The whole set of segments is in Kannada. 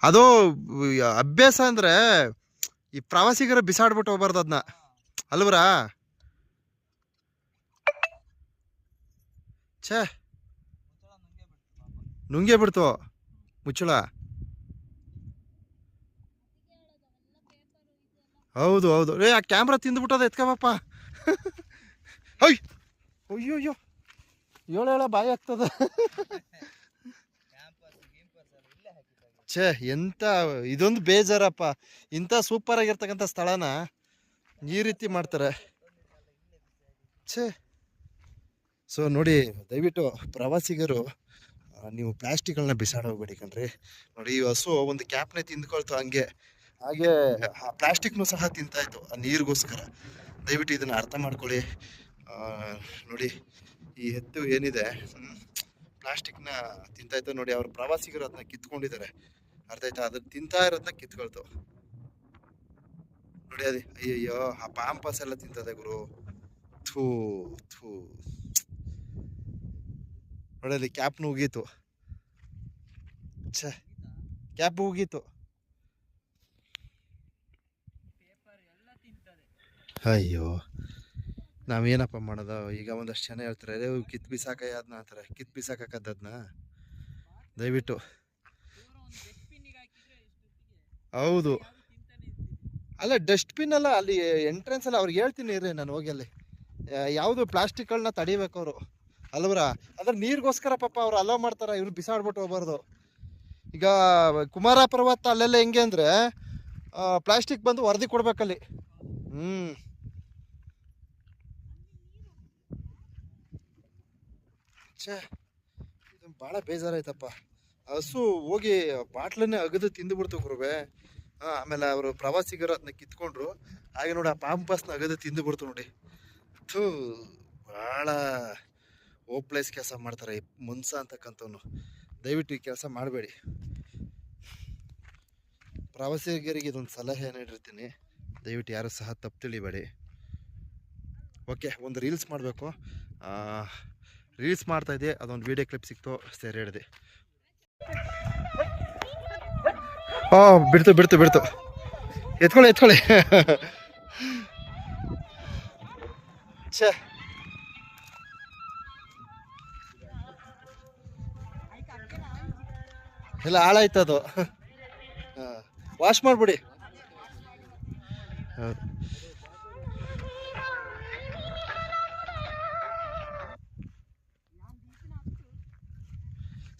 ಅದು ಅಭ್ಯಾಸ ಅಂದ್ರೆ ಈ ಪ್ರವಾಸಿಗರ ಬಿಸಾಡ್ಬಿಟ್ಟು ಹೋಗ್ಬಾರ್ದು ಅದನ್ನ, ಅಲ್ವರಾ? ಛೇ, ನುಂಗೇ ಬಿಡ್ತು ಮುಚ್ಚಳ. ಹೌದು ಹೌದು. ಆ ಕ್ಯಾಮ್ರಾ ತಿಂದ್ಬಿಟ್ಟದ, ಎತ್ಕಬಪ್ಪ. ಅಯ್ಯ ಅಯ್ಯೋ ಅಯ್ಯೋ, ಹೇಳ ಬಾಯಿ ಆಗ್ತದ. ಛೇ, ಎಂತ ಇದೊಂದು ಬೇಜಾರಪ್ಪ. ಇಂಥ ಸೂಪರ್ ಆಗಿರ್ತಕ್ಕಂಥ ಸ್ಥಳನ ಈ ರೀತಿ ಮಾಡ್ತಾರೆ. ಛೇ. ಸೊ ನೋಡಿ, ದಯವಿಟ್ಟು ಪ್ರವಾಸಿಗರು ನೀವು ಪ್ಲಾಸ್ಟಿಕ್ಗಳನ್ನ ಬಿಸಾಡೋಗ್ಬೇಡಿ ಕಣ್ರಿ. ನೋಡಿ, ಈ ಹಸು ಒಂದು ಕ್ಯಾಪ್ನೆ ತಿಂದ್ಕೊಳ್ತು, ಹಾಗೆ ಆ ಪ್ಲಾಸ್ಟಿಕ್ನು ಸಹ ತಿಂತಾಯಿತ್ತು ಆ ನೀರಿಗೋಸ್ಕರ. ದಯವಿಟ್ಟು ಇದನ್ನ ಅರ್ಥ ಮಾಡ್ಕೊಳ್ಳಿ. ನೋಡಿ, ಈ ಎತ್ತು ಏನಿದೆ ಪ್ಲಾಸ್ಟಿಕ್ನ ತಿಂತಾಯ್ತು. ನೋಡಿ, ಅವ್ರ ಪ್ರವಾಸಿಗರು ಅದನ್ನ ಕಿತ್ಕೊಂಡಿದ್ದಾರೆ, ಅರ್ಥ ಆಯ್ತಾ? ಅದನ್ನ ತಿಂತಾ ಇರೋದನ್ನ ಕಿತ್ಕೊಳ್ತು. ನೋಡಿ ಅದೇ, ಅಯ್ಯಯ್ಯೋ, ಆ ಪಾಂಪಸ್ ಎಲ್ಲ ತಿಂತದೆ ಗುರು. ಥೂ ಥೂ. ನೋಡಿ, ಅಲ್ಲಿ ಕ್ಯಾಪ್ನು ಉಗೀತು. ಛೇ, ಕ್ಯಾಪ್ ಉಗೀತು. ಅಯ್ಯೋ, ನಾವೇನಪ್ಪ ಮಾಡೋದು ಈಗ? ಒಂದಷ್ಟು ಜನ ಹೇಳ್ತಾರೆ ಕಿತ್ ಬಿಸಾಕಯ್ಯ ಅದನ್ನ ಅಂತಾರೆ. ಕಿತ್ ಬಿಸಾಕದನ್ನ ದಯವಿಟ್ಟು. ಹೌದು, ಅಲ್ಲ ಡಸ್ಟ್ಬಿನ್ ಅಲ್ಲ, ಅಲ್ಲಿ ಎಂಟ್ರೆನ್ಸ್ ಅಲ್ಲ. ಅವ್ರಿಗೆ ಹೇಳ್ತೀನಿ ಇರ್ರಿ, ನಾನು ಹೋಗಿ ಅಲ್ಲಿ ಯಾವುದು ಪ್ಲಾಸ್ಟಿಕ್ಗಳನ್ನ ತಡಿಬೇಕು ಅವರು, ಅಲ್ವರ? ಅದ್ರ ನೀರಿಗೋಸ್ಕರ ಪಾಪ ಅವ್ರು ಅಲೋ ಮಾಡ್ತಾರ, ಇವ್ರು ಬಿಸಾಡ್ಬಿಟ್ಟು ಹೋಗ್ಬಾರ್ದು. ಈಗ ಕುಮಾರ ಪರ್ವತ ಅಲ್ಲೆಲ್ಲ ಹೆಂಗೆ ಅಂದ್ರೆ ಪ್ಲಾಸ್ಟಿಕ್ ಬಂದು ವರದಿ ಕೊಡ್ಬೇಕಲ್ಲಿ. ಛೇ, ಇದು ಭಾಳ ಬೇಜಾರಾಯ್ತಪ್ಪ. ಹಸು ಹೋಗಿ ಬಾಟ್ಲನ್ನೇ ಅಗದು ತಿಂದುಬಿಡ್ತು ಗುರುವೆ. ಆಮೇಲೆ ಅವರು ಪ್ರವಾಸಿಗರು ಅದನ್ನ ಕಿತ್ಕೊಂಡ್ರು. ಹಾಗೆ ನೋಡಿ, ಆ ಪಾಂಪಸ್ನ ಅಗದು ತಿಂದುಬಿಡ್ತು ನೋಡಿ. ಥೂ, ಭಾಳ ಓಪ್ಲೇಸ್ ಕೆಲಸ ಮಾಡ್ತಾರೆ ಈ ಮುನ್ಸ ಅಂತಕ್ಕಂಥವ್ನು. ದಯವಿಟ್ಟು ಈ ಕೆಲಸ ಮಾಡಬೇಡಿ. ಪ್ರವಾಸಿಗರಿಗೆ ಇದೊಂದು ಸಲಹೆ ನೀಡಿರ್ತೀನಿ, ದಯವಿಟ್ಟು ಯಾರು ಸಹ ತಪ್ಪು ತಿಳಿಬೇಡಿ. ಓಕೆ, ಒಂದು ರೀಲ್ಸ್ ಮಾಡಬೇಕು. ರೀಲ್ಸ್ ಮಾಡ್ತಾಯಿದ್ದೆ, ಅದೊಂದು ವಿಡಿಯೋ ಕ್ಲಿಪ್ ಸಿಕ್ತು, ಸರಿ ಹೇಳಿದೆ. ಬಿಡ್ತು ಬಿಡ್ತು ಬಿಡ್ತು. ಎತ್ಕೊಳ್ಳಿ. ಛೇ, ಎಲ್ಲ ಹಾಳಾಯ್ತದು. ವಾಶ್ ಮಾಡ್ಬಿಡಿ. ಹೌದು.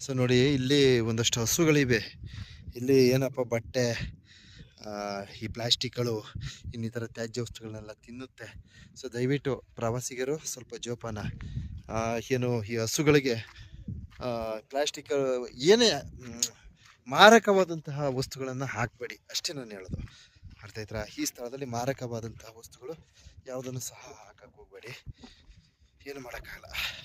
ಸೊ ನೋಡಿ, ಇಲ್ಲಿ ಒಂದಷ್ಟು ಹಸುಗಳಿವೆ. ಇಲ್ಲಿ ಏನಪ್ಪ, ಬಟ್ಟೆ, ಈ ಪ್ಲಾಸ್ಟಿಕ್ಗಳು, ಇನ್ನಿತರ ತ್ಯಾಜ್ಯ ವಸ್ತುಗಳನ್ನೆಲ್ಲ ತಿನ್ನುತ್ತೆ. ಸೊ ದಯವಿಟ್ಟು ಪ್ರವಾಸಿಗರು ಸ್ವಲ್ಪ ಜೋಪಾನ. ಏನು ಈ ಹಸುಗಳಿಗೆ ಪ್ಲಾಸ್ಟಿಕ್ ಏನೇ ಮಾರಕವಾದಂತಹ ವಸ್ತುಗಳನ್ನು ಹಾಕಬೇಡಿ, ಅಷ್ಟೇ ನಾನು ಹೇಳೋದು. ಅರ್ಥ ಆಯ್ತಾ? ಈ ಸ್ಥಳದಲ್ಲಿ ಮಾರಕವಾದಂತಹ ವಸ್ತುಗಳು ಯಾವುದನ್ನು ಸಹ ಹಾಕಕ್ಕೆ ಹೋಗಬೇಡಿ. ಏನು ಮಾಡೋಕ್ಕಾಗಲ್ಲ.